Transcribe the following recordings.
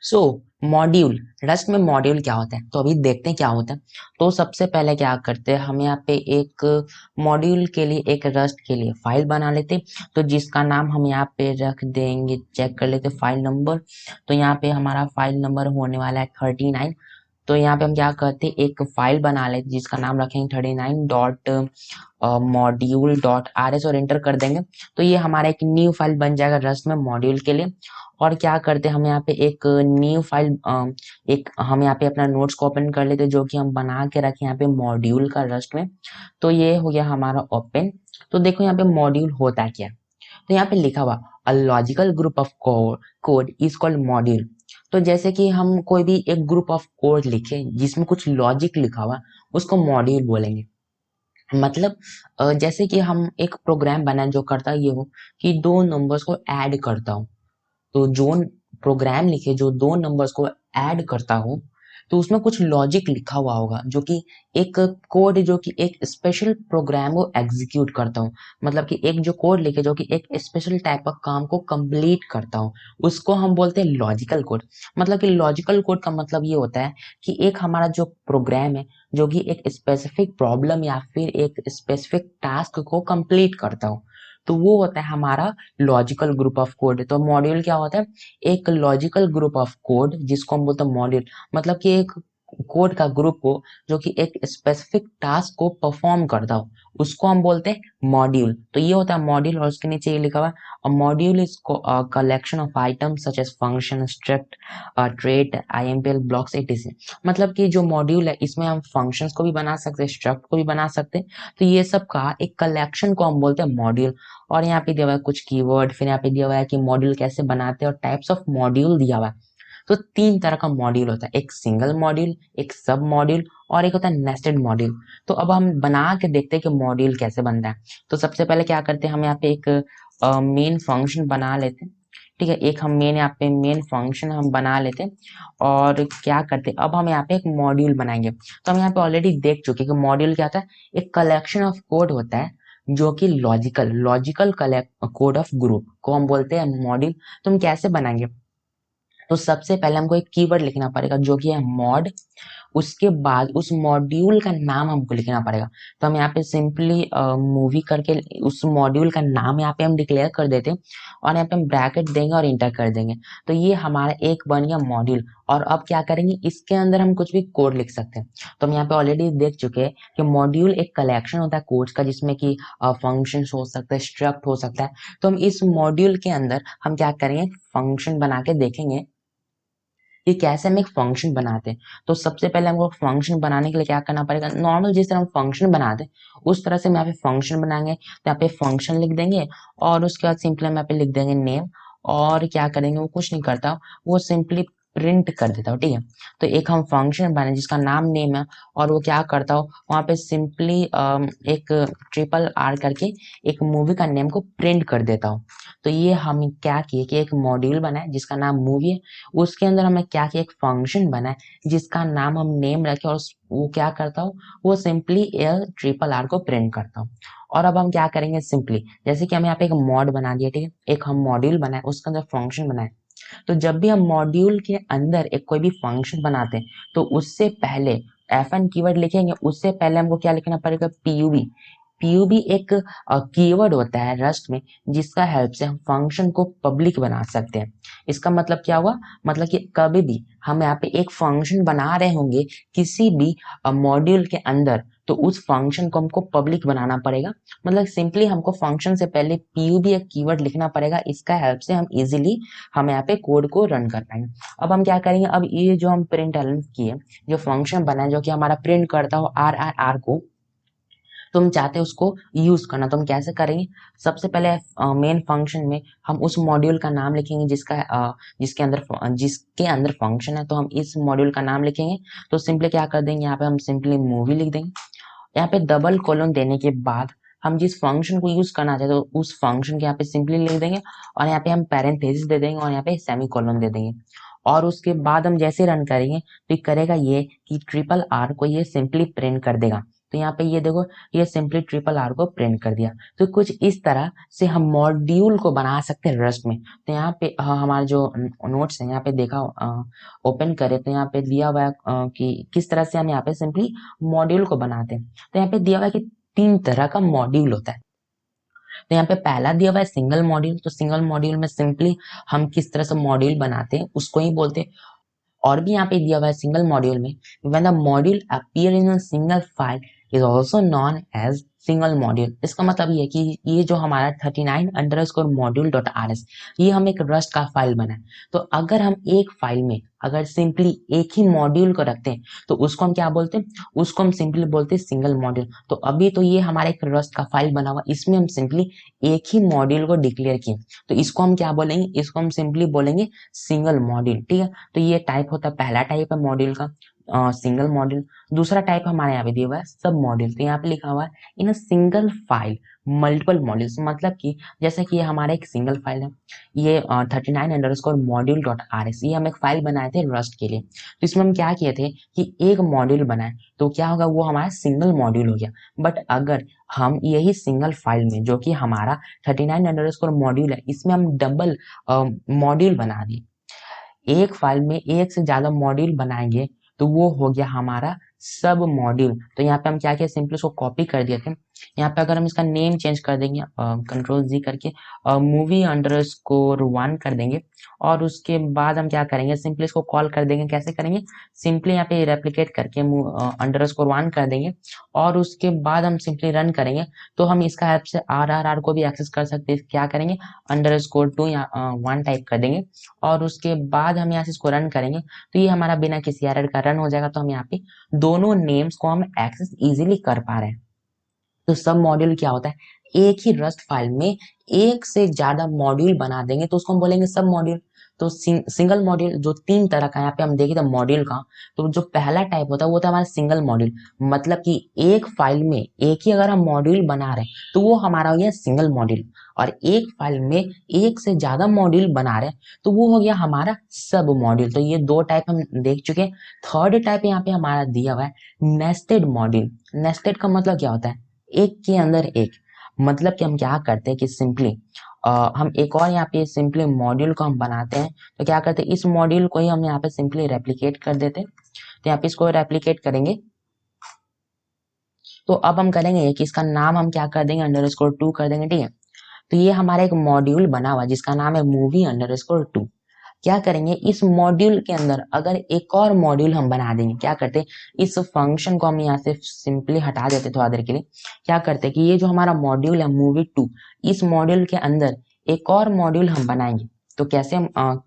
सो module rust में module क्या होता है, तो अभी देखते हैं क्या होता है। तो सबसे पहले क्या करते हैं, हम यहाँ पे एक मॉड्यूल के लिए एक रस्ट के लिए फाइल बना लेते हैं। तो जिसका नाम हम यहाँ पे रख देंगे, चेक कर लेते फाइल नंबर। तो यहाँ पे हमारा फाइल नंबर होने वाला है 39। तो यहाँ पे हम क्या करते हैं, एक फाइल बना लेते जिसका नाम रखेंगे 39 dot module dot R S और एंटर कर देंगे। तो ये हमारा एक न्यू फाइल बन जाएगा रस्ट में मॉड्यूल के लिए। और क्या करते हैं, हम यहाँ पे एक न्यू फाइल एक हम यहाँ पे अपना नोट्स को ओपन कर लेते जो कि हम बना के रखे यहाँ पे मॉड्यूल का रस्ट में। तो ये हो गया हमारा ओपन। तो देखो यहाँ पे मॉड्यूल होता क्या है। तो यहाँ पे लिखा हुआ a logical group of code is called module. तो जैसे कि हम कोई भी एक ग्रुप ऑफ कोड लिखे जिसमें कुछ लॉजिक लिखा हुआ, उसको मॉड्यूल बोलेंगे। मतलब जैसे कि हम एक प्रोग्राम बनाए जो करता ये हो कि दो नंबर्स को ऐड करता हूँ। तो जो प्रोग्राम लिखे जो दो नंबर्स को ऐड करता हो, तो उसमें कुछ लॉजिक लिखा हुआ होगा जो कि एक कोड जो कि एक स्पेशल प्रोग्राम को एग्जीक्यूट करता हूँ। मतलब कि एक जो कोड लिखे जो कि एक स्पेशल टाइप ऑफ काम को कंप्लीट करता हूँ, उसको हम बोलते हैं लॉजिकल कोड। मतलब कि लॉजिकल कोड का मतलब ये होता है कि एक हमारा जो प्रोग्राम है जो कि एक स्पेसिफिक प्रॉब्लम या फिर एक स्पेसिफिक टास्क को कंप्लीट करता हो, तो वो होता है हमारा लॉजिकल ग्रुप ऑफ कोड। तो मॉड्यूल क्या होता है, एक लॉजिकल ग्रुप ऑफ कोड जिसको हम बोलते हैं मॉड्यूल। मतलब कि एक कोड का ग्रुप हो जो कि एक स्पेसिफिक टास्क को परफॉर्म करता हो, उसको हम बोलते हैं मॉड्यूल। तो ये होता है मॉड्यूल। और उसके नीचे ये लिखा हुआ है a module is collection of items such as function, struct, trait, IMPL blocks etc. मतलब कि जो मॉड्यूल है इसमें हम फंक्शंस को भी बना सकते हैं, स्ट्रक्ट को भी बना सकते हैं। तो ये सब का एक कलेक्शन को हम बोलते हैं मॉड्यूल। और यहाँ पे दिया हुआ है कुछ कीवर्ड, फिर यहाँ पे दिया हुआ है कि मॉड्यूल कैसे बनाते हैं और टाइप्स ऑफ मॉड्यूल दिया हुआ है। तो तीन तरह का मॉड्यूल होता है, एक सिंगल मॉड्यूल, एक सब मॉड्यूल और एक होता है नेस्टेड मॉड्यूल। तो अब हम बना के देखते हैं कि मॉड्यूल कैसे बनता है। तो सबसे पहले क्या करते हैं, हम यहाँ पे एक मेन फंक्शन बना लेते हैं। ठीक है, एक हम मेन यहाँ पे मेन फंक्शन हम बना लेते हैं। और क्या करते हैं, अब हम यहाँ पे एक मॉड्यूल बनाएंगे। तो हम यहाँ पे ऑलरेडी देख चुके हैं कि मॉड्यूल क्या होता है, एक कलेक्शन ऑफ कोड होता है जो कि logical logical collect code of group को हम बोलते हैं मॉड्यूल। तो हम कैसे बनाएंगे, तो सबसे पहले हमको एक कीवर्ड लिखना पड़ेगा जो कि है मॉड। उसके बाद उस मॉड्यूल का नाम हमको लिखना पड़ेगा। तो हम यहाँ पे सिंपली मूवी करके उस मॉड्यूल का नाम यहाँ पे हम डिक्लेयर कर देते हैं और यहाँ पे हम ब्रैकेट देंगे और इंटर कर देंगे। तो ये हमारा एक बन गया मॉड्यूल। और अब क्या करेंगे, इसके अंदर हम कुछ भी कोड लिख सकते हैं। तो हम यहाँ पे ऑलरेडी देख चुके हैं कि मॉड्यूल एक कलेक्शन होता है कोड्स का जिसमें कि फंक्शन हो सकता है, स्ट्रक्ट हो सकता है। तो हम इस मॉड्यूल के अंदर हम क्या करेंगे, फंक्शन बना के देखेंगे कि कैसे हम एक फंक्शन बनाते हैं। तो सबसे पहले हमको फंक्शन बनाने के लिए क्या करना पड़ेगा, नॉर्मल जिस तरह हम फंक्शन बनाते हैं उस तरह से हम यहाँ पे फंक्शन बनाएंगे। तो यहाँ पे फंक्शन लिख देंगे और उसके बाद सिंपली हम यहाँ पे लिख देंगे नेम। और क्या करेंगे, वो कुछ नहीं करता, वो सिंपली प्रिंट कर देता हो। ठीक है, तो एक हम फंक्शन बनाए जिसका नाम नेम है और वो क्या करता हो, वहां पे सिंपली एक ट्रिपल आर करके एक मूवी का नेम को प्रिंट कर देता हूँ। तो ये हम क्या किए कि एक मॉड्यूल बनाए जिसका नाम मूवी है, उसके अंदर हमें क्या किया, एक फंक्शन बनाए जिसका नाम हम नेम रखे और वो क्या करता हूँ, वो सिंपली एल ट्रिपल आर को प्रिंट करता हूँ। और अब हम क्या करेंगे, सिंपली जैसे कि हम यहाँ पे एक मॉड बना दिया, ठीक है, एक हम मॉड्यूल बनाए उसके अंदर फंक्शन बनाए। तो जब भी हम मॉड्यूल के अंदर एक कोई भी फंक्शन बनाते हैं तो उससे पहले एफ एन कीवर्ड लिखेंगे, उससे पहले हमको क्या लिखना पड़ेगा, पीयूबी। पीयूबी एक कीवर्ड होता है रस्ट में जिसका हेल्प से हम फंक्शन को पब्लिक बना सकते हैं। इसका मतलब क्या हुआ, मतलब कि कभी भी हम यहाँ पे एक फंक्शन बना रहे होंगे किसी भी मॉड्यूल के अंदर, तो उस फंक्शन को हमको पब्लिक बनाना पड़ेगा। मतलब सिंपली हमको फंक्शन से पहले पीयूबी एक कीवर्ड लिखना पड़ेगा, इसका हेल्प से हम यहाँ पे कोड को रन कर पाएंगे। अब हम क्या करेंगे, अब ये जो हम प्रिंट किए, जो फंक्शन बना है जो कि हमारा प्रिंट करता हो आर आर आर को, तो हम चाहते हैं उसको यूज करना, तो हम कैसे करेंगे, सबसे पहले मेन फंक्शन में हम उस मॉड्यूल का नाम लिखेंगे जिसके अंदर फंक्शन है। तो हम इस मॉड्यूल का नाम लिखेंगे। तो सिंपली क्या कर देंगे, यहाँ पे हम सिंपली मूवी लिख देंगे। यहाँ पे डबल कोलन देने के बाद हम जिस फंक्शन को यूज करना चाहते हैं तो उस फंक्शन के यहाँ पे सिंपली लिख देंगे और यहाँ पे हम पैरेंथेसिस दे देंगे और यहाँ पे सेमी कोलन दे देंगे। और उसके बाद हम जैसे रन करेंगे तो ये करेगा ये कि ट्रिपल आर को ये सिंपली प्रिंट कर देगा। तो यहाँ पे ये देखो ये सिंपली ट्रिपल आर को प्रिंट कर दिया। तो कुछ इस तरह से हम मॉड्यूल को बना सकते हैं रस्ट में। तो यहाँ पे हमारे जो नोट्स है यहाँ पे देखा ओपन करें तो यहाँ पे दिया हुआ है कि किस तरह से हम यहाँ पे सिंपली मॉड्यूल को बनाते हैं। तो यहाँ पे दिया हुआ है कि 3 तरह का मॉड्यूल होता है। तो यहाँ पे पहला दिया हुआ है सिंगल मॉड्यूल। तो सिंगल मॉड्यूल में सिंपली हम किस तरह से मॉड्यूल बनाते हैं उसको ही बोलते हैं। और भी यहाँ पे दिया हुआ है सिंगल मॉड्यूल में when the module appear in a single file is also known as single module. इसका मतलब ये है कि ये जो हमारा 39_module.rs ये हम एक रस्ट का फाइल बना है। तो अगर हम एक फाइल में अगर सिंपली एक ही मॉड्यूल को रखते हैं तो उसको हम क्या बोलते हैं, उसको हम सिंपली बोलते हैं सिंगल मॉड्यूल। तो अभी तो ये हमारा एक रस्ट का फाइल बना हुआ, इसमें हम सिंपली एक ही मॉड्यूल को डिक्लेयर किए, तो इसको हम क्या बोलेंगे, इसको हम सिंपली बोलेंगे सिंगल मॉड्यूल। ठीक है, तो ये टाइप होता है, पहला टाइप है मॉड्यूल का सिंगल मॉड्यूल। दूसरा टाइप हमारे यहाँ पे दिया हुआ है सब मॉड्यूल। तो यहाँ पे लिखा हुआ है in a single file multiple modules, मतलब कि जैसे कि ये हमारा एक सिंगल फाइल है, ये 39_module.rs ये हम एक फाइल बनाए थे रस्ट के लिए। तो इसमें हम क्या किए थे कि एक मॉड्यूल बनाए, तो क्या होगा वो हमारा सिंगल मॉड्यूल हो गया। बट अगर हम यही सिंगल फाइल में जो कि हमारा 39_ है इसमें हम डबल मॉड्यूल बना दिए, एक फाइल में एक से ज्यादा मॉड्यूल बनाएंगे तो वो हो गया हमारा सब मॉड्यूल। तो यहाँ पे हम क्या किया, सिंपली उसको कॉपी कर दिए थे। यहाँ पे अगर हम इसका नेम चेंज कर देंगे Ctrl+Z करके movie_1 कर देंगे, और उसके बाद हम क्या करेंगे, सिंपली इसको कॉल कर देंगे। कैसे करेंगे, सिंपली यहाँ पे रेप्लिकेट करके _1 कर देंगे, और उसके बाद हम सिंपली रन करेंगे। तो हम इसका हेल्प से RRR को भी एक्सेस कर सकते हैं। क्या करेंगे, _2 या 1 टाइप कर देंगे, और उसके बाद हम यहाँ से इसको रन करेंगे तो ये हमारा बिना किसी एरर का रन हो जाएगा। तो हम यहाँ पे दोनों नेम्स को हम एक्सेस इजीली कर पा रहे हैं। तो सब मॉड्यूल क्या होता है, एक ही रस्ट फाइल में एक से ज्यादा मॉड्यूल बना देंगे तो उसको हम बोलेंगे सब मॉड्यूल। तो सिंगल मॉड्यूल जो 3 तरह का यहाँ पे हम देखें तो मॉड्यूल का, तो जो पहला टाइप होता है वो होता है हमारा सिंगल मॉड्यूल, मतलब कि एक फाइल में एक ही अगर हम मॉड्यूल बना रहे हैं तो वो हमारा हो गया सिंगल मॉड्यूल। और एक फाइल में एक से ज्यादा मॉड्यूल बना रहे हैं तो वो हो गया हमारा सब मॉड्यूल। तो ये 2 टाइप हम देख चुके हैं। थर्ड टाइप यहाँ पे हमारा दिया हुआ है नेस्टेड मॉड्यूल। नेस्टेड का मतलब क्या होता है, एक के अंदर एक, मतलब कि हम क्या करते हैं कि सिंपली हम एक और यहाँ पे सिंपली मॉड्यूल को हम बनाते हैं। तो क्या करते हैं, इस मॉड्यूल को ही हम यहाँ पे सिंपली रेप्लिकेट कर देते हैं। तो यहाँ पे इसको रेप्लिकेट करेंगे तो अब हम करेंगे कि इसका नाम हम क्या कर देंगे, _2 कर देंगे। ठीक है, तो ये हमारा एक मॉड्यूल बना हुआ जिसका नाम है movie_2। क्या करेंगे, इस मॉड्यूल के अंदर अगर एक और मॉड्यूल हम बना देंगे, क्या करते हैं, इस फंक्शन को हम यहाँ से सिंपली हटा देते थोड़ा देर के लिए। क्या करते हैं कि ये जो हमारा मॉड्यूल है movie2, इस मॉड्यूल के अंदर एक और मॉड्यूल हम बनाएंगे। तो कैसे हम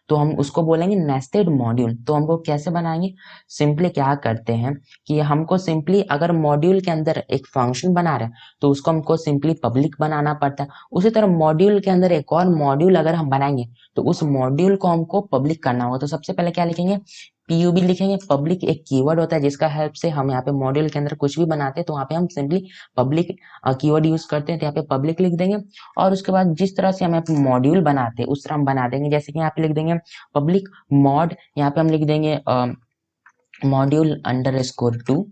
तो हम उसको बोलेंगे नेस्टेड मॉड्यूल। तो हम वो कैसे बनाएंगे, सिंपली क्या करते हैं कि हमको सिंपली अगर मॉड्यूल के अंदर एक फंक्शन बना रहे हैं तो उसको हमको सिंपली पब्लिक बनाना पड़ता है। उसी तरह मॉड्यूल के अंदर एक और मॉड्यूल अगर हम बनाएंगे तो उस मॉड्यूल को हमको पब्लिक करना होगा। तो सबसे पहले क्या लिखेंगे, PUB लिखेंगे। पब्लिक एक कीवर्ड होता है जिसका हेल्प से हम यहाँ पे मॉड्यूल के अंदर कुछ भी बनाते हैं, तो वहाँ पे हम सिंपली पब्लिक कीवर्ड यूज करते हैं। तो यहाँ पे पब्लिक लिख देंगे, और उसके बाद जिस तरह से हम मॉड्यूल बनाते हैं उस तरह हम बना देंगे। जैसे कि यहाँ पे लिख देंगे पब्लिक मॉड, यहाँ पे हम लिख देंगे module_2,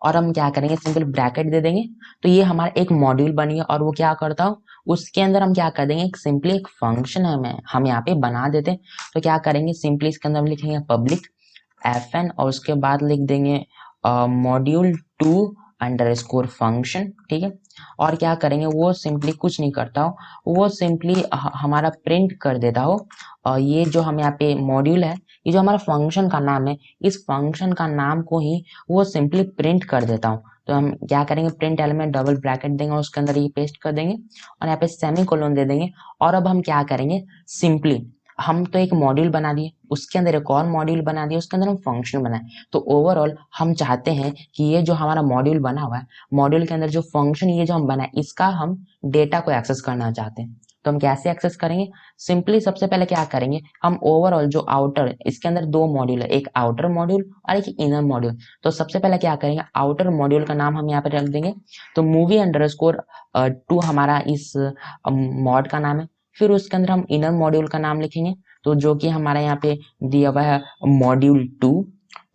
और हम क्या करेंगे, सिंपल ब्रैकेट दे देंगे। तो ये हमारा एक मॉड्यूल बन गया, और वो क्या करता हो, उसके अंदर हम क्या कर देंगे, सिंपली एक फंक्शन हम यहाँ पे बना देते हैं। तो क्या करेंगे, सिंपली इसके अंदर हम लिखेंगे पब्लिक FN, और उसके बाद लिख देंगे module2_function। ठीक है, और क्या करेंगे, वो सिंपली कुछ नहीं करता हो, वो सिंपली हमारा प्रिंट कर देता हो। और ये जो हम यहाँ पे मॉड्यूल है, ये जो हमारा फंक्शन का नाम है, इस फंक्शन का नाम को ही वो सिंपली प्रिंट कर देता हूँ। तो हम क्या करेंगे, प्रिंट एलिमेंट डबल ब्रैकेट देंगे और उसके अंदर ये पेस्ट कर देंगे, और यहाँ पे सेमीकोलन दे देंगे। और अब हम क्या करेंगे, सिंपली हम तो एक मॉड्यूल बना दिए, उसके अंदर एक और मॉड्यूल बना दिए, उसके अंदर हम फंक्शन बनाए। तो ओवरऑल हम चाहते हैं कि ये जो हमारा मॉड्यूल बना हुआ है, मॉड्यूल के अंदर जो फंक्शन ये जो हम बनाए, इसका हम डेटा को एक्सेस करना चाहते हैं। तो हम कैसे एक्सेस करेंगे, सिंपली सबसे पहले क्या करेंगे, हम ओवरऑल जो आउटर, इसके अंदर 2 मॉड्यूल है, एक आउटर मॉड्यूल और एक इनर मॉड्यूल। तो सबसे पहले क्या करेंगे, आउटर मॉड्यूल का नाम हम यहाँ पे रख देंगे। तो movie_2 हमारा इस मॉड का नाम है। फिर उसके अंदर हम इनर मॉड्यूल का नाम लिखेंगे, तो जो कि हमारा यहाँ पे दिया हुआ है module2।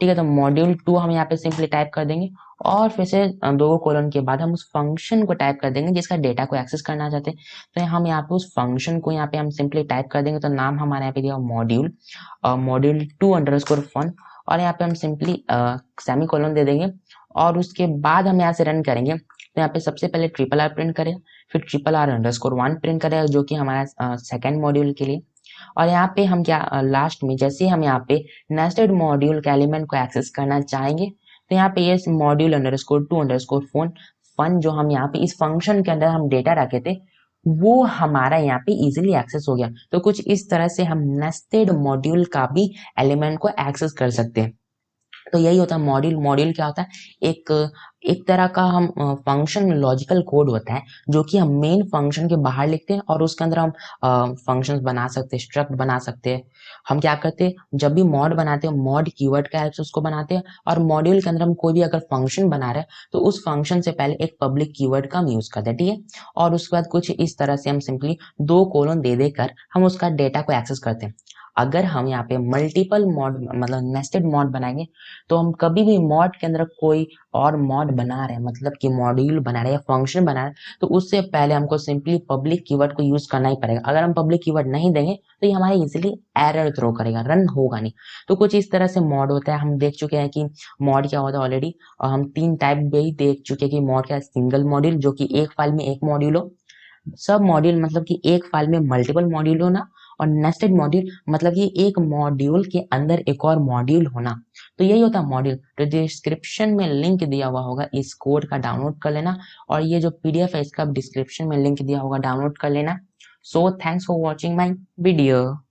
ठीक है, तो मॉड्यूल 2 हम यहाँ पे सिंपली टाइप कर देंगे और फिर से दो कोलन के बाद हम उस फंक्शन को टाइप कर देंगे जिसका डेटा को एक्सेस करना चाहते हैं। तो हम यहाँ पे उस फंक्शन को यहाँ पे हम सिंपली टाइप कर देंगे। तो नाम हमारे यहाँ पे दिया मॉड्यूल मॉड्यूल 2 अंडरस्कोर फन, और यहाँ पे हम सिंपली सेमी कोलन दे देंगे और उसके बाद हम यहाँ से रन करेंगे। तो यहाँ पे सबसे पहले ट्रिपल आर प्रिंट करें, फिर ट्रिपल आर अंडरस्कोर 1 प्रिंट करें जो कि हमारा सेकेंड मॉड्यूल के लिए। और यहाँ पे हम क्या लास्ट में जैसे हम यहाँ पे नेस्टेड मॉड्यूल के एलिमेंट को एक्सेस करना चाहेंगे तो यहाँ पे ये module underscore 2 underscore phone fun जो हम यहाँ पे इस फंक्शन के अंदर हम डेटा रखे थे वो हमारा यहाँ पे इजीली एक्सेस हो गया। तो कुछ इस तरह से हम नेस्टेड मॉड्यूल का भी एलिमेंट को एक्सेस कर सकते हैं। तो यही होता है मॉड्यूल। मॉड्यूल क्या होता है, एक एक तरह का हम फंक्शन लॉजिकल कोड होता है जो कि हम मेन फंक्शन के बाहर लिखते हैं और उसके अंदर हम फंक्शंस बना सकते हैं, स्ट्रक्ट बना सकते हैं। हम क्या करते हैं जब भी मॉड बनाते हैं मॉड कीवर्ड का हेल्प से उसको बनाते हैं, और मॉड्यूल के अंदर हम कोई भी अगर फंक्शन बना रहे हैं तो उस फंक्शन से पहले एक पब्लिक कीवर्ड का हम यूज करते हैं, ठीक है। और उसके बाद कुछ इस तरह से हम सिंपली दो कोलन दे देकर हम उसका डेटा को एक्सेस करते हैं। अगर हम यहाँ पे मल्टीपल मॉड मतलब नेस्टेड मॉड बनाएंगे तो हम कभी भी मॉड के अंदर कोई और मॉड बना रहे हैं मतलब कि मॉड्यूल बना रहे हैं या फंक्शन बना रहे हैं तो उससे पहले हमको सिंपली पब्लिक कीवर्ड को यूज करना ही पड़ेगा। अगर हम पब्लिक कीवर्ड नहीं देंगे तो ये हमारे इजीली एरर थ्रो करेगा, रन होगा नहीं। तो कुछ इस तरह से मॉड होता है। हम देख चुके हैं कि मॉड क्या होता है ऑलरेडी, और हम 3 टाइप भी देख चुके हैं कि मॉड क्या है। सिंगल मॉड्यूल जो कि एक फाइल में एक मॉड्यूल हो, सब मॉड्यूल मतलब कि एक फाइल में मल्टीपल मॉड्यूल होना, और नेस्टेड मॉड्यूल मतलब कि एक मॉड्यूल के अंदर एक और मॉड्यूल होना। तो यही होता है मॉड्यूल। तो डिस्क्रिप्शन में लिंक दिया हुआ होगा, इस कोड का डाउनलोड कर लेना, और ये जो पीडीएफ है इसका डिस्क्रिप्शन में लिंक दिया होगा, डाउनलोड कर लेना। So thanks for watching my video.